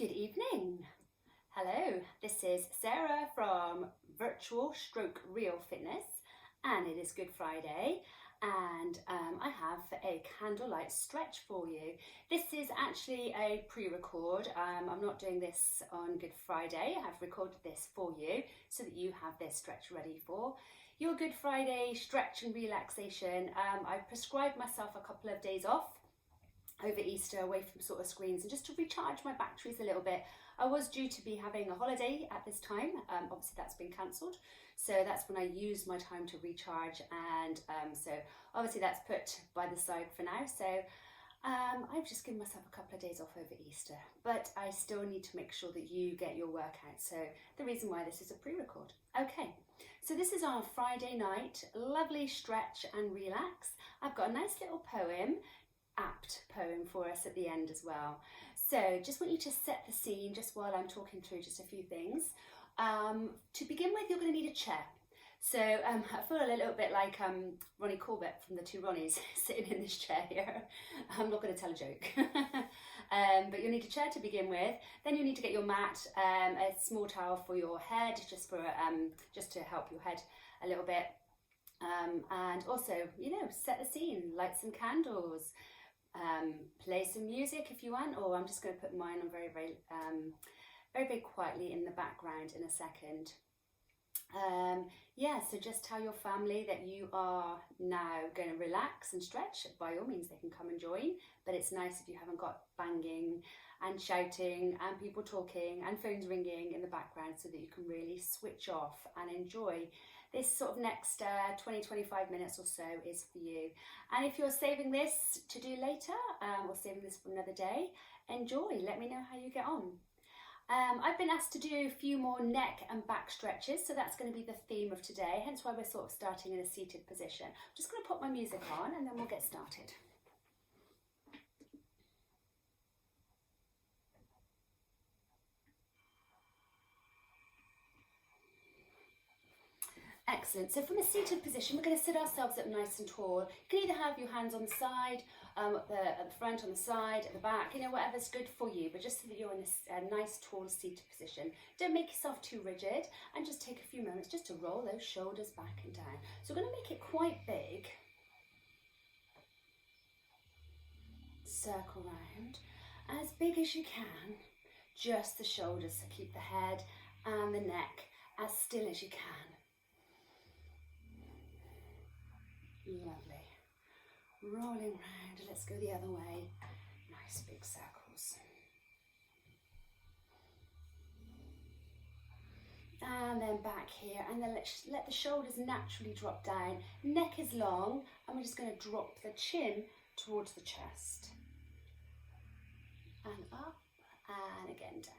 Good evening. Hello, this is Sarah from Virtual Stroke Real Fitness, and it is Good Friday, and I have a candlelight stretch for you. This is actually a pre-record. I'm not doing this on Good Friday. I've recorded this for you so that you have this stretch ready for your Good Friday stretch and relaxation. I prescribed myself a couple of days off over Easter, away from sort of screens, and just to recharge my batteries a little bit. I was due to be having a holiday at this time, obviously that's been cancelled, so that's when I used my time to recharge, and so obviously that's put by the side for now. So I've just given myself a couple of days off over Easter, but I still need to make sure that you get your workout, so the reason why this is a pre-record. Okay, so this is our Friday night, lovely stretch and relax. I've got a nice little poem, apt poem for us at the end as well. So just want you to set the scene just while I'm talking through just a few things. To begin with, you're going to need a chair. So I feel a little bit like Ronnie Corbett from the Two Ronnies sitting in this chair here. I'm not going to tell a joke. But you'll need a chair to begin with. Then you need to get your mat, a small towel for your head, just to help your head a little bit. And also, set the scene, light some candles, play some music if you want, or I'm just going to put mine on very quietly in the background in a second. So just tell your family that you are now going to relax and stretch. By all means, they can come and join, but it's nice if you haven't got banging and shouting and people talking and phones ringing in the background, so that you can really switch off and enjoy. This sort of next 20-25 minutes or so is for you. And if you're saving this to do later, or saving this for another day, enjoy. Let me know how you get on. I've been asked to do a few more neck and back stretches, so that's going to be the theme of today, hence why we're sort of starting in a seated position. I'm just going to put my music on and then we'll get started. Excellent. So from a seated position, we're going to sit ourselves up nice and tall. You can either have your hands on the side, at the front, on the side, at the back, whatever's good for you, but just so that you're in a nice tall seated position. Don't make yourself too rigid, and just take a few moments just to roll those shoulders back and down. So we're going to make it quite big. Circle round, as big as you can, just the shoulders, so keep the head and the neck as still as you can. Lovely. Rolling round, let's go the other way. Nice big circles. And then back here, and then let's let the shoulders naturally drop down. Neck is long, and we're just going to drop the chin towards the chest. And up, and again down.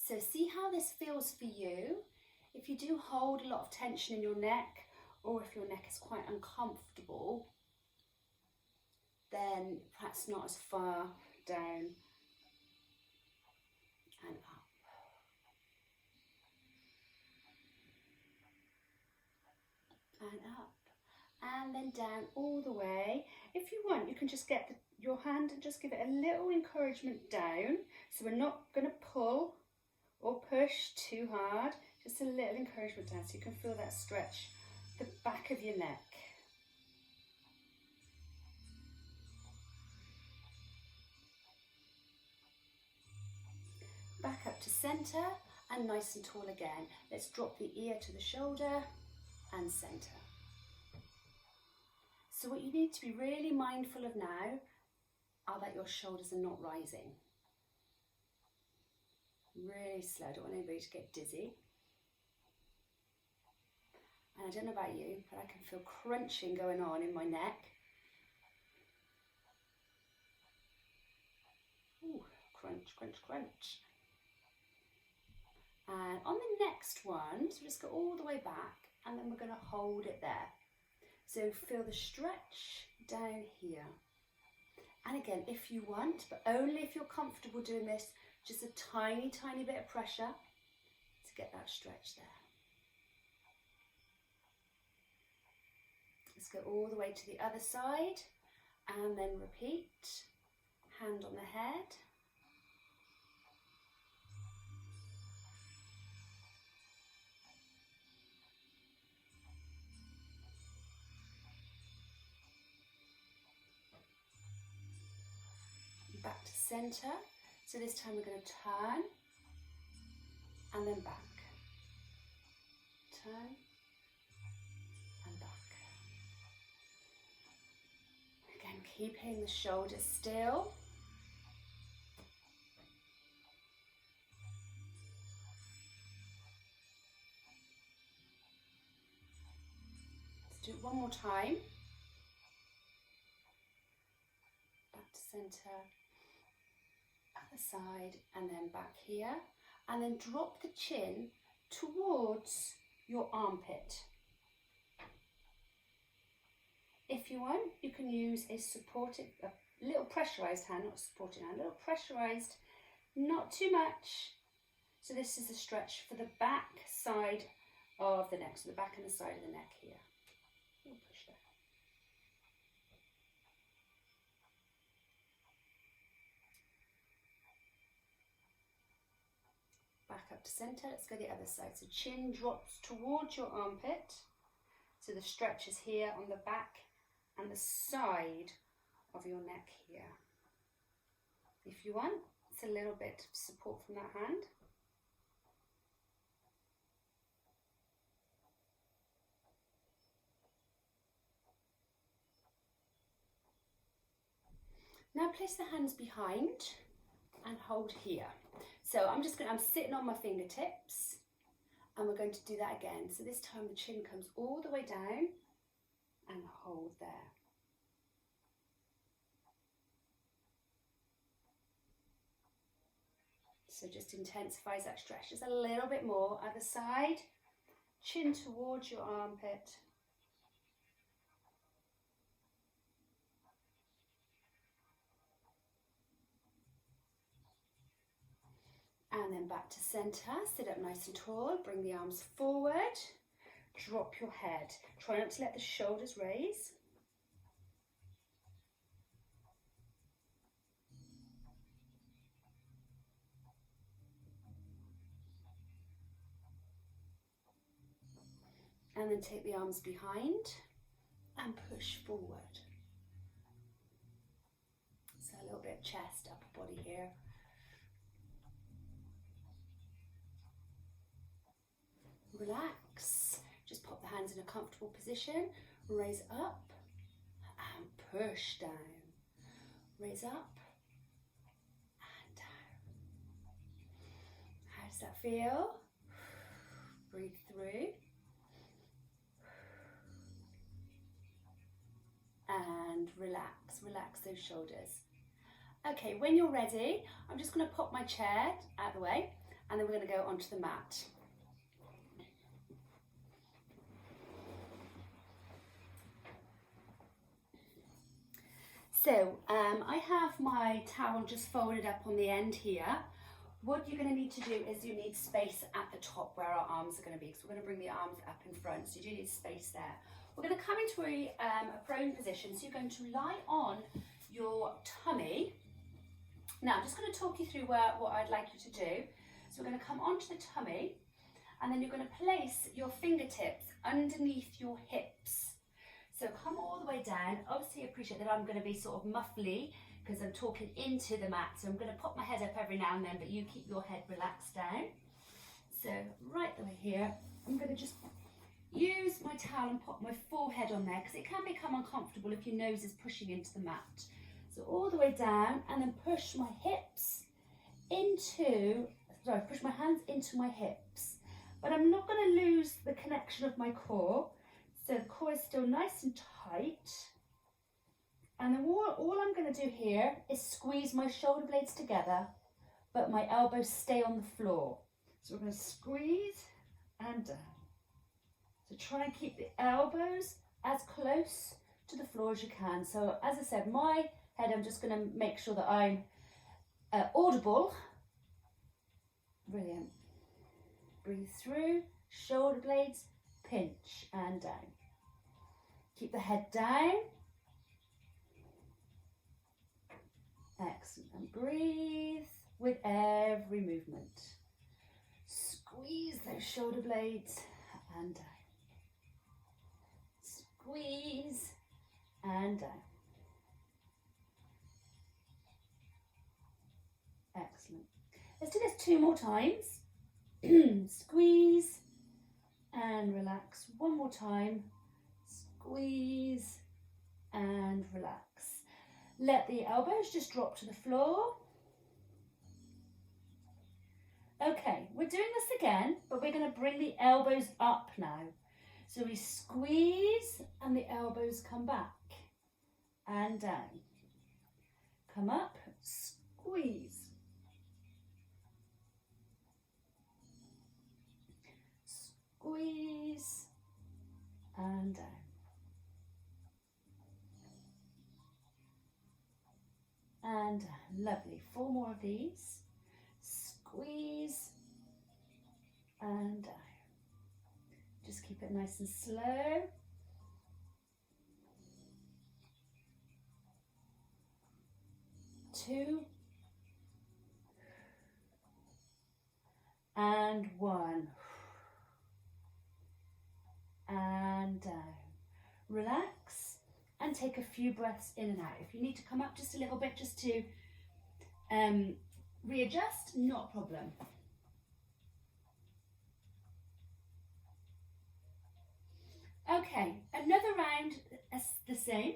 So see how this feels for you. If you do hold a lot of tension in your neck, or if your neck is quite uncomfortable, then perhaps not as far down and up. And up. And then down all the way. If you want, you can just get your hand and just give it a little encouragement down. So we're not going to pull or push too hard. Just a little encouragement down so you can feel that stretch, the back of your neck. Back up to centre and nice and tall again. Let's drop the ear to the shoulder and centre. So what you need to be really mindful of now are that your shoulders are not rising. Really slow, I don't want anybody to get dizzy. And I don't know about you, but I can feel crunching going on in my neck. Ooh, crunch, crunch, crunch. And on the next one, so just go all the way back, and then we're going to hold it there. So feel the stretch down here. And again, if you want, but only if you're comfortable doing this, just a tiny, tiny bit of pressure to get that stretch there. Let's go all the way to the other side and then repeat. hand on the head. Back to center. So this time we're going to turn and then back. Turn and back. Again, keeping the shoulders still. Let's do it one more time. Back to center. Other side and then back here, and then drop the chin towards your armpit. If you want, you can use a little pressurized hand, not supported hand, a little pressurized, not too much. So this is a stretch for the back side of the neck, so the back and the side of the neck here. We'll push there. Back up to center. Let's go the other side. So chin drops towards your armpit. So the stretch is here on the back and the side of your neck here. If you want, it's a little bit of support from that hand. Now place the hands behind and hold here. So I'm sitting on my fingertips, and we're going to do that again. So this time the chin comes all the way down and hold there. So just intensifies that stretch just a little bit more. Other side, chin towards your armpit. And then back to center, sit up nice and tall, bring the arms forward, drop your head. Try not to let the shoulders raise. And then take the arms behind and push forward. So a little bit of chest, upper body here. Relax, just pop the hands in a comfortable position, raise up and push down, raise up and down. How does that feel? Breathe through and relax those shoulders. Okay, when you're ready, I'm just going to pop my chair out of the way and then we're going to go onto the mat. So I have my towel just folded up on the end here. What you're going to need to do is you need space at the top where our arms are going to be. So we're going to bring the arms up in front, so you do need space there. We're going to come into a prone position, so you're going to lie on your tummy. Now I'm just going to talk you through what I'd like you to do. So we're going to come onto the tummy, and then you're going to place your fingertips underneath your hips. So come all the way down. Obviously appreciate that I'm going to be sort of muffly because I'm talking into the mat. So I'm going to pop my head up every now and then, but you keep your head relaxed down. So right the way here, I'm going to just use my towel and pop my forehead on there because it can become uncomfortable if your nose is pushing into the mat. So all the way down, and then push my hips push my hands into my hips. But I'm not going to lose the connection of my core. So the core is still nice and tight. And then all I'm going to do here is squeeze my shoulder blades together, but my elbows stay on the floor. So we're going to squeeze and down. So try and keep the elbows as close to the floor as you can. So as I said, my head, I'm just going to make sure that I'm audible. Brilliant. Breathe through, shoulder blades, pinch and down. Keep the head down. Excellent. And breathe with every movement. Squeeze those shoulder blades and down. Squeeze and down. Excellent. Let's do this 2 more times. Squeeze and relax. 1 more time. Squeeze and relax. Let the elbows just drop to the floor. Okay, we're doing this again, but we're going to bring the elbows up now. So we squeeze and the elbows come back and down. Come up, squeeze. Squeeze and down. And lovely. 4 more of these. Squeeze and down. Just keep it nice and slow. Two. And 1. And down. Relax. And take a few breaths in and out. If you need to come up just a little bit just to readjust, not a problem. Okay, another round as the same.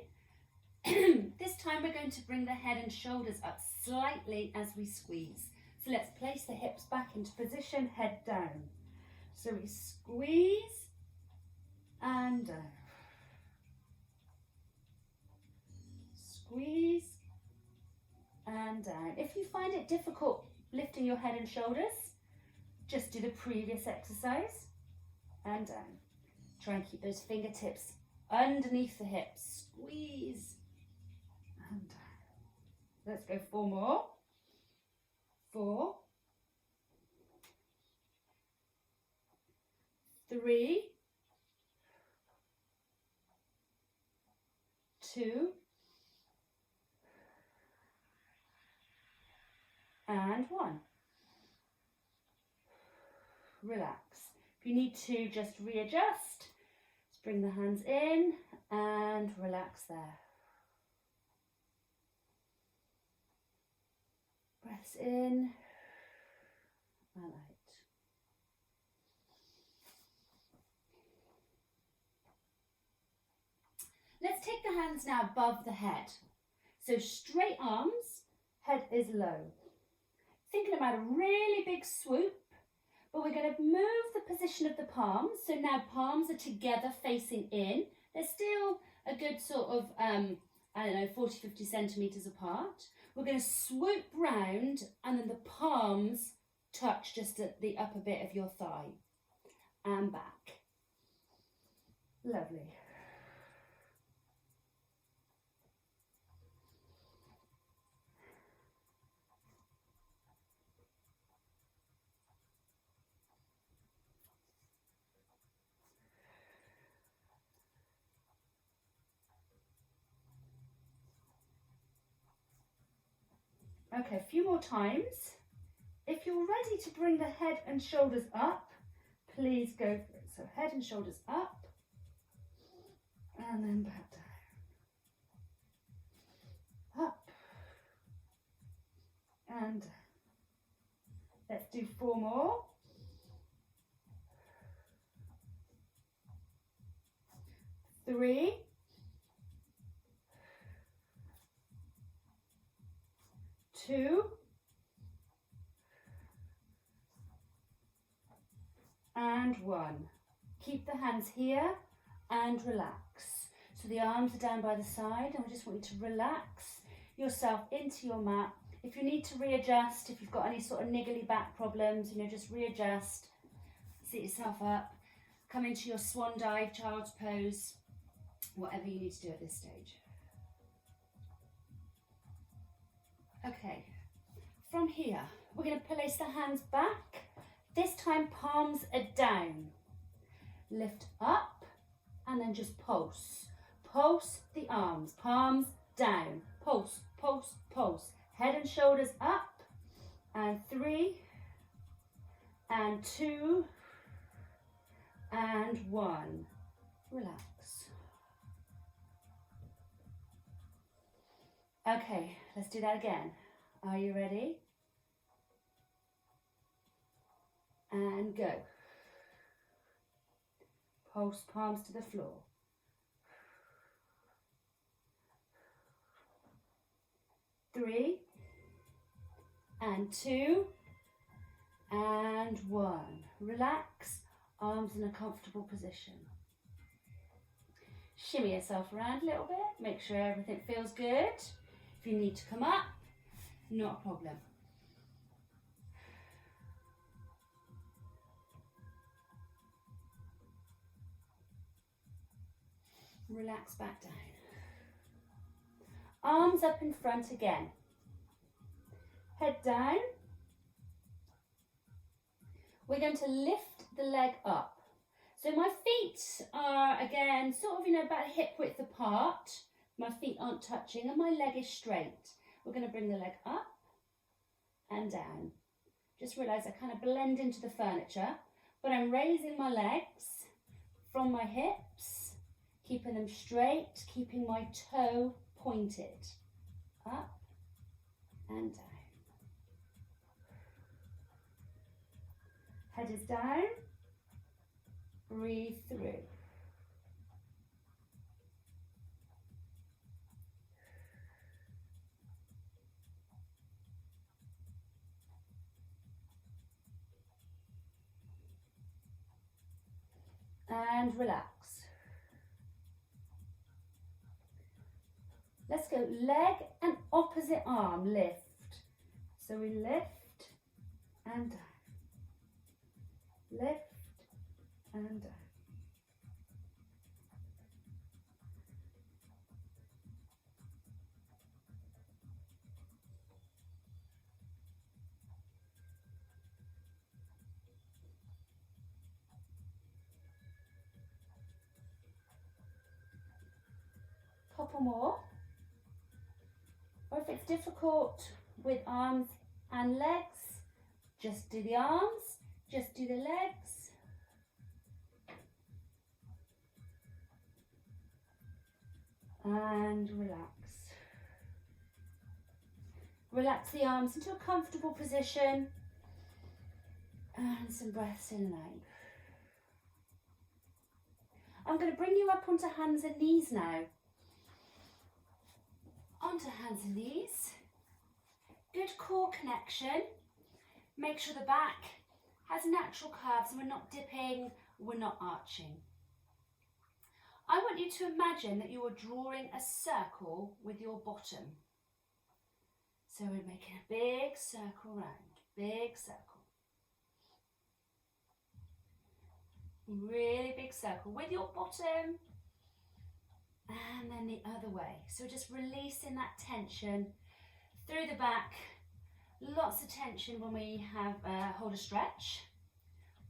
This time we're going to bring the head and shoulders up slightly as we squeeze. So let's place the hips back into position, head down. So we squeeze and down. Squeeze and down. If you find it difficult lifting your head and shoulders, just do the previous exercise and down. Try and keep those fingertips underneath the hips. Squeeze and down. Let's go 4 more. 4, 3, 2, and 1. Relax. If you need to just readjust, just bring the hands in and relax there. Breaths in and out. Let's take the hands now above the head. So straight arms, head is low. Thinking about a really big swoop, but we're going to move the position of the palms. So now palms are together facing in. They're still a good sort of, 40, 50 centimetres apart. We're going to swoop round and then the palms touch just at the upper bit of your thigh and back. Lovely. Okay, a few more times. If you're ready to bring the head and shoulders up, please go for it. So head and shoulders up and then back down. Up and down. Let's do 4 more. 3, 2, and 1. Keep the hands here and relax. So the arms are down by the side and we just want you to relax yourself into your mat. If you need to readjust, if you've got any sort of niggly back problems, just readjust, sit yourself up, come into your swan dive, child's pose, whatever you need to do at this stage. Okay, from here, we're going to place the hands back. This time, palms are down. Lift up and then just pulse. Pulse the arms, palms down. Pulse, pulse, pulse. Head and shoulders up, and 3, and 2, and 1. Relax. Okay, let's do that again. Are you ready? And go. Pulse palms to the floor. 3, and 2, and 1. Relax, arms in a comfortable position. Shimmy yourself around a little bit, make sure everything feels good. If you need to come up, not a problem. Relax back down. Arms up in front again. Head down. We're going to lift the leg up. So my feet are again sort of, about hip width apart. My feet aren't touching and my leg is straight. We're going to bring the leg up and down. Just realise I kind of blend into the furniture, but I'm raising my legs from my hips, keeping them straight, keeping my toe pointed. Up and down. Head is down. Breathe through. And relax. Let's go leg and opposite arm lift. So we lift and down. Lift and down. Couple more. Or if it's difficult with arms and legs, just do the arms, just do the legs. And relax. Relax the arms into a comfortable position. And some breaths in and out. I'm going to bring you up onto hands and knees now. Onto hands and knees. Good core connection. Make sure the back has natural curves and we're not dipping, we're not arching. I want you to imagine that you are drawing a circle with your bottom. So we're making a big circle round, big circle. Really big circle with your bottom. And then the other way. So just releasing that tension through the back. Lots of tension when we have hold a stretch.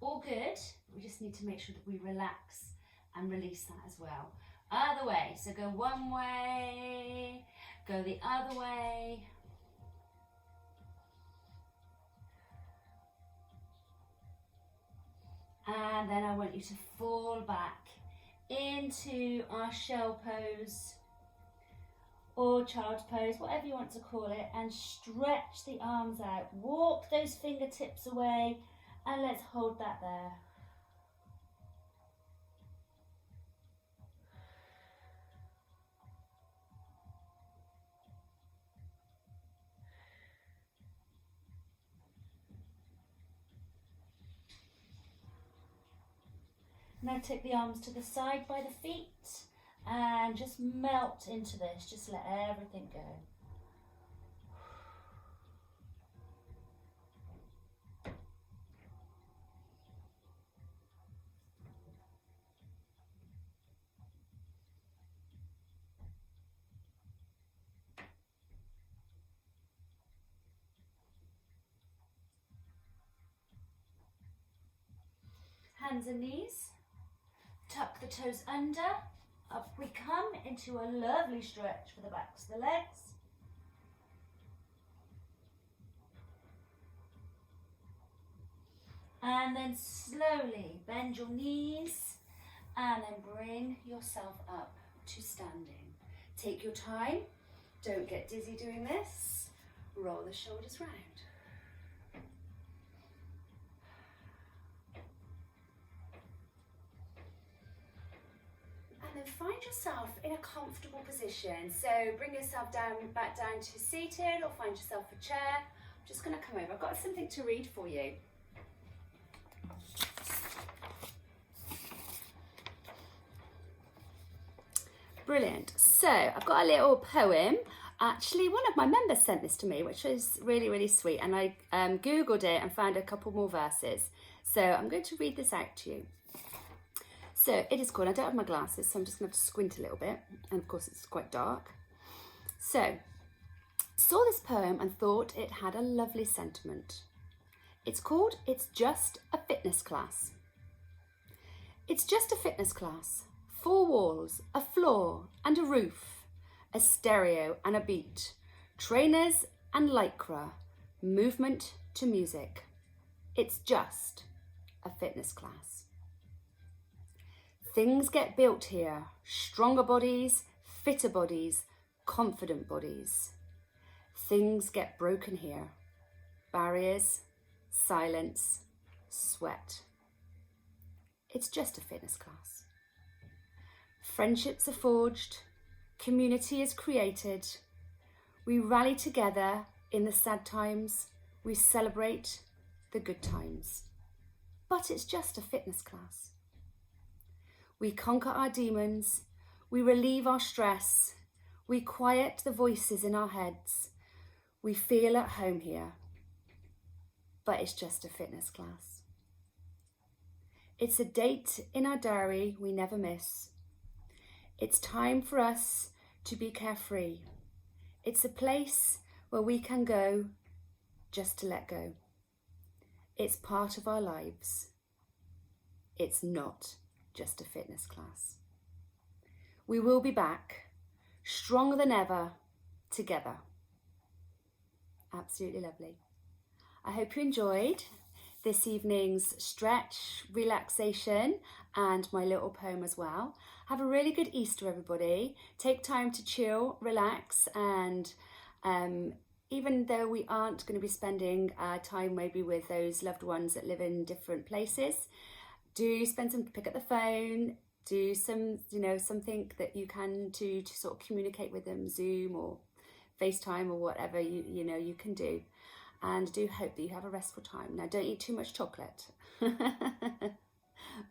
All good. We just need to make sure that we relax and release that as well. Other way. So go one way, go the other way. And then I want you to fall back into our shell pose or child's pose, whatever you want to call it, and stretch the arms out. Walk those fingertips away and let's hold that there. Now take the arms to the side by the feet and just melt into this. Just let everything go. Hands and knees. Tuck the toes under, up we come into a lovely stretch for the backs of the legs. And then slowly bend your knees and then bring yourself up to standing. Take your time, don't get dizzy doing this. Roll the shoulders round. And then find yourself in a comfortable position. So bring yourself back down to seated, or find yourself a chair. I'm just going to come over. I've got something to read for you. Brilliant. So I've got a little poem. Actually, one of my members sent this to me, which is really, really sweet. And I Googled it and found a couple more verses. So I'm going to read this out to you. So it is called, I don't have my glasses, so I'm just going to have to squint a little bit. And of course, it's quite dark. So, saw this poem and thought it had a lovely sentiment. It's called It's Just a Fitness Class. It's just a fitness class. 4 walls, a floor and a roof, a stereo and a beat, trainers and lycra, movement to music. It's just a fitness class. Things get built here, stronger bodies, fitter bodies, confident bodies. Things get broken here, barriers, silence, sweat. It's just a fitness class. Friendships are forged, community is created. We rally together in the sad times, we celebrate the good times. But it's just a fitness class. We conquer our demons, we relieve our stress, we quiet the voices in our heads. We feel at home here, but it's just a fitness class. It's a date in our diary we never miss. It's time for us to be carefree. It's a place where we can go just to let go. It's part of our lives. It's not just a fitness class. We will be back, stronger than ever, together. Absolutely lovely. I hope you enjoyed this evening's stretch, relaxation, and my little poem as well. Have a really good Easter, everybody. Take time to chill, relax, and even though we aren't going to be spending time maybe with those loved ones that live in different places, do spend some, pick up the phone, do some, something that you can to sort of communicate with them, Zoom or FaceTime or whatever you can do. And do hope that you have a restful time. Now, don't eat too much chocolate,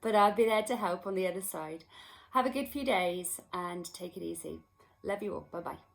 but I'll be there to help on the other side. Have a good few days and take it easy. Love you all. Bye-bye.